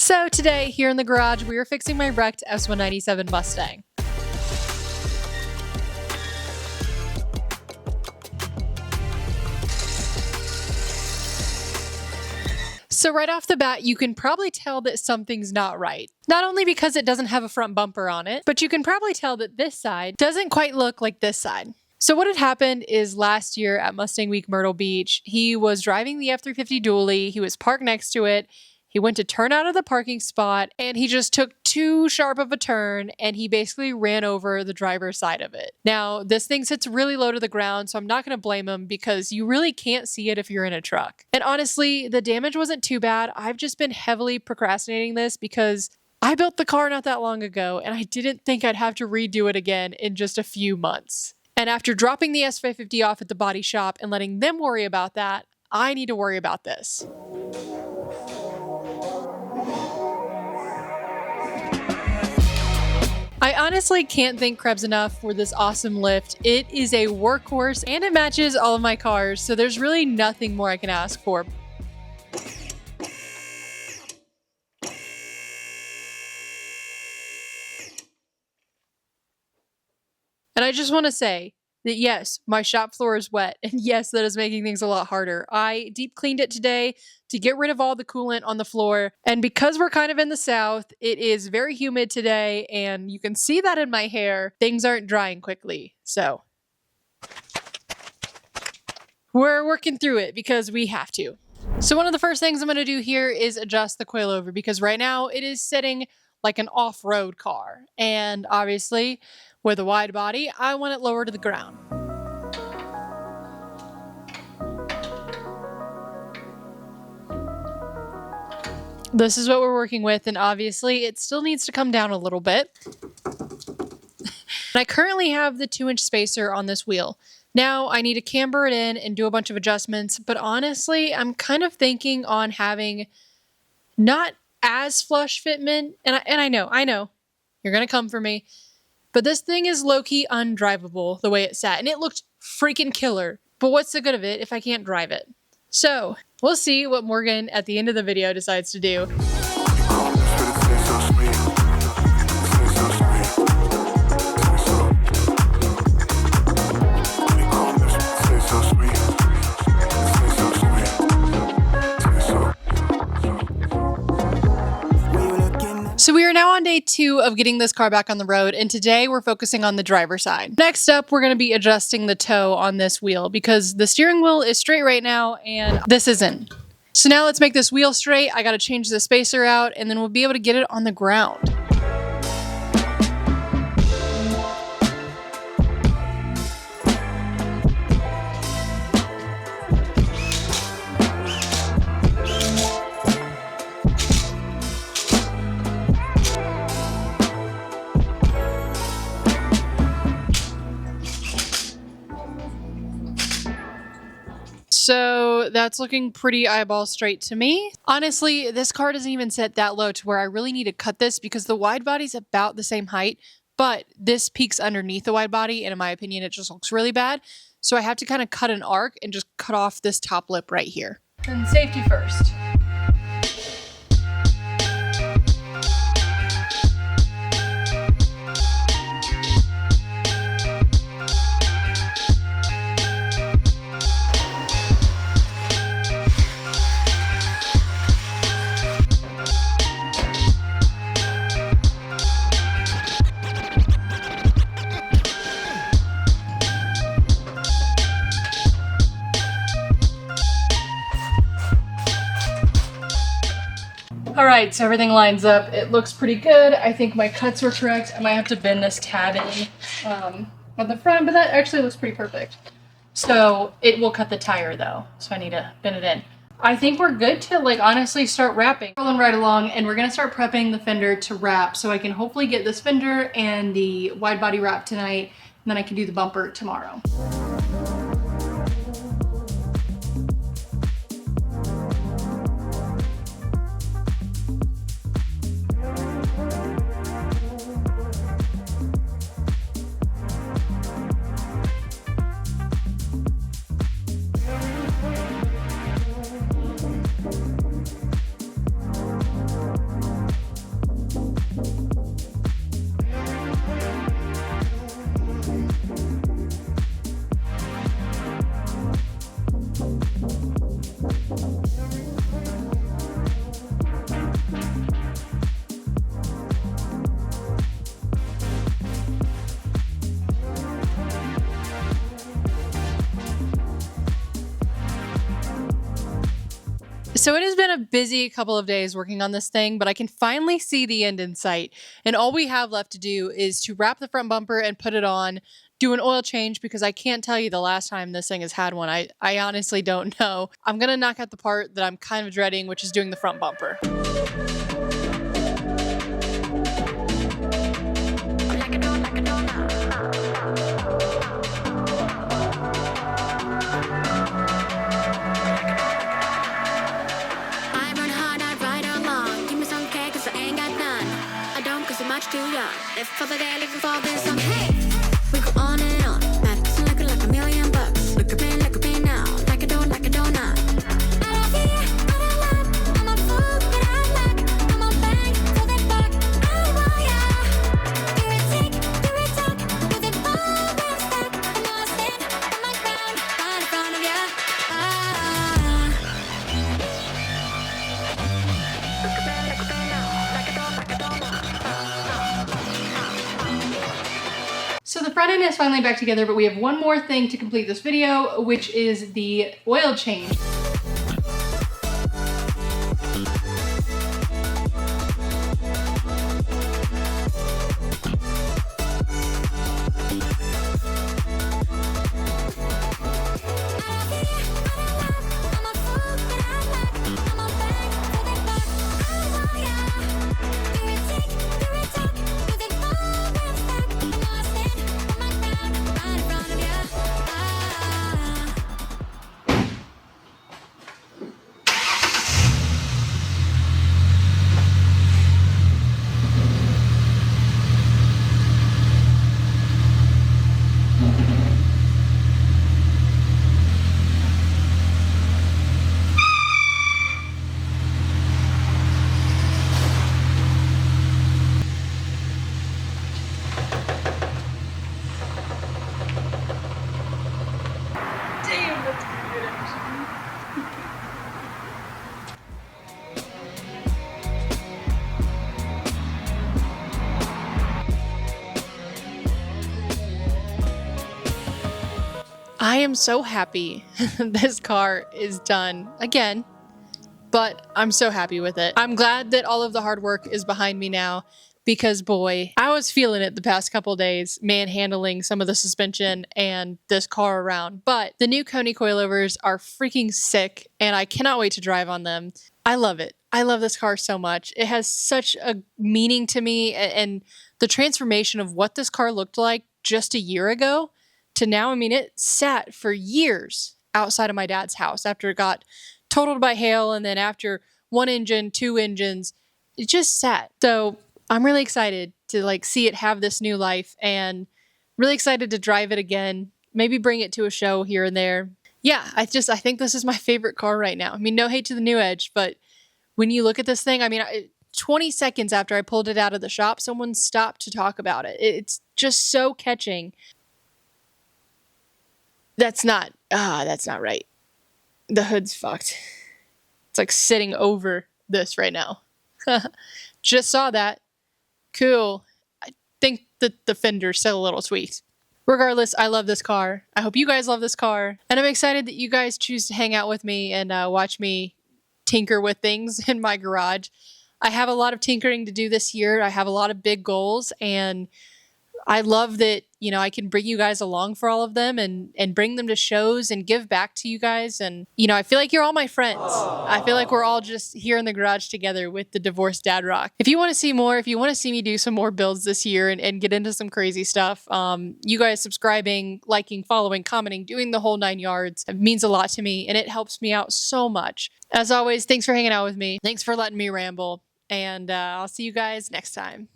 So today, here in the garage, we are fixing my wrecked S197 Mustang. So right off the bat, you can probably tell that something's not right. Not only because it doesn't have a front bumper on it, but you can probably tell that this side doesn't quite look like this side. So what had happened is last year at Mustang Week Myrtle Beach, he was driving the F350 dually, he was parked next to it, he went to turn out of the parking spot, and he just took too sharp of a turn, and he basically ran over the driver's side of it. Now, this thing sits really low to the ground, so I'm not going to blame him because you really can't see it if you're in a truck. And honestly, the damage wasn't too bad. I've just been heavily procrastinating this because I built the car not that long ago, and I didn't think I'd have to redo it again in just a few months. And after dropping the S550 off at the body shop and letting them worry about that, I need to worry about this. I honestly can't thank Krebs enough for this awesome lift. It is a workhorse and it matches all of my cars, so there's really nothing more I can ask for. And I just want to say that yes, my shop floor is wet, and yes, that is making things a lot harder. I deep cleaned it today to get rid of all the coolant on the floor, and because we're kind of in the south, it is very humid today, and you can see that in my hair. Things aren't drying quickly, so we're working through it because we have to. So one of the first things I'm going to do here is adjust the coilover because right now it is sitting like an off-road car, and obviously with a wide body, I want it lower to the ground. This is what we're working with, and obviously it still needs to come down a little bit. I currently have the 2-inch spacer on this wheel. Now I need to camber it in and do a bunch of adjustments, but honestly, I'm kind of thinking on having not as flush fitment, and I know, you're gonna come for me, but this thing is low-key undrivable the way it sat, and it looked freaking killer. But what's the good of it if I can't drive it? So, we'll see what Morgan at the end of the video decides to do. So we are now on day 2 of getting this car back on the road, and today we're focusing on the driver's side. Next up, we're going to be adjusting the toe on this wheel because the steering wheel is straight right now and this isn't. So now let's make this wheel straight. I got to change the spacer out and then we'll be able to get it on the ground. So that's looking pretty eyeball straight to me. Honestly, this car doesn't even sit that low to where I really need to cut this because the wide body's about the same height, but this peaks underneath the wide body, and in my opinion, it just looks really bad. So I have to kind of cut an arc and just cut off this top lip right here. And safety first. Alright, so everything lines up. It looks pretty good. I think my cuts were correct. I might have to bend this tab in on the front, but that actually looks pretty perfect. So it will cut the tire though, so I need to bend it in. I think we're good to honestly start wrapping. Rolling right along, and we're gonna start prepping the fender to wrap so I can hopefully get this fender and the wide body wrap tonight, and then I can do the bumper tomorrow. So it has been a busy couple of days working on this thing, but I can finally see the end in sight. And all we have left to do is to wrap the front bumper and put it on, do an oil change, because I can't tell you the last time this thing has had one. I honestly don't know. I'm going to knock out the part that I'm kind of dreading, which is doing the front bumper. Too young. If for the day looking for this song, hey, we go on and on. That's like $1,000,000. Look at me now, like a donut. I love you, but I love. I'm a fool, but I like. I'm a bang for the buck. I want ya. Do it tick, do it tock, do it all one step. I'm lost in on my ground, right in front of ya. Look at me now, like a donut. So the front end is finally back together, but we have one more thing to complete this video, which is the oil change. I am so happy this car is done again, but I'm so happy with it. I'm glad that all of the hard work is behind me now, because boy, I was feeling it the past couple days, manhandling some of the suspension and this car around. But the new KONI coilovers are freaking sick, and I cannot wait to drive on them. I love it. I love this car so much. It has such a meaning to me, and the transformation of what this car looked like just a year ago to now. I mean, it sat for years outside of my dad's house after it got totaled by hail, and then after one engine, two engines, it just sat. So I'm really excited to see it have this new life, and really excited to drive it again, maybe bring it to a show here and there. Yeah, I think this is my favorite car right now. I mean, no hate to the New Edge, but when you look at this thing, I mean, 20 seconds after I pulled it out of the shop, someone stopped to talk about it. It's just so catching. That's not right. The hood's fucked. It's like sitting over this right now. Just saw that. Cool. I think that the fender's still a little tweaked. Regardless, I love this car. I hope you guys love this car. And I'm excited that you guys choose to hang out with me and watch me tinker with things in my garage. I have a lot of tinkering to do this year. I have a lot of big goals, and I love that, I can bring you guys along for all of them and bring them to shows and give back to you guys. And, I feel like you're all my friends. I feel like we're all just here in the garage together with the Divorced Dad Rock. If you want to see more, if you want to see me do some more builds this year and get into some crazy stuff, you guys subscribing, liking, following, commenting, doing the whole 9 yards, it means a lot to me, and it helps me out so much. As always, thanks for hanging out with me. Thanks for letting me ramble. And I'll see you guys next time.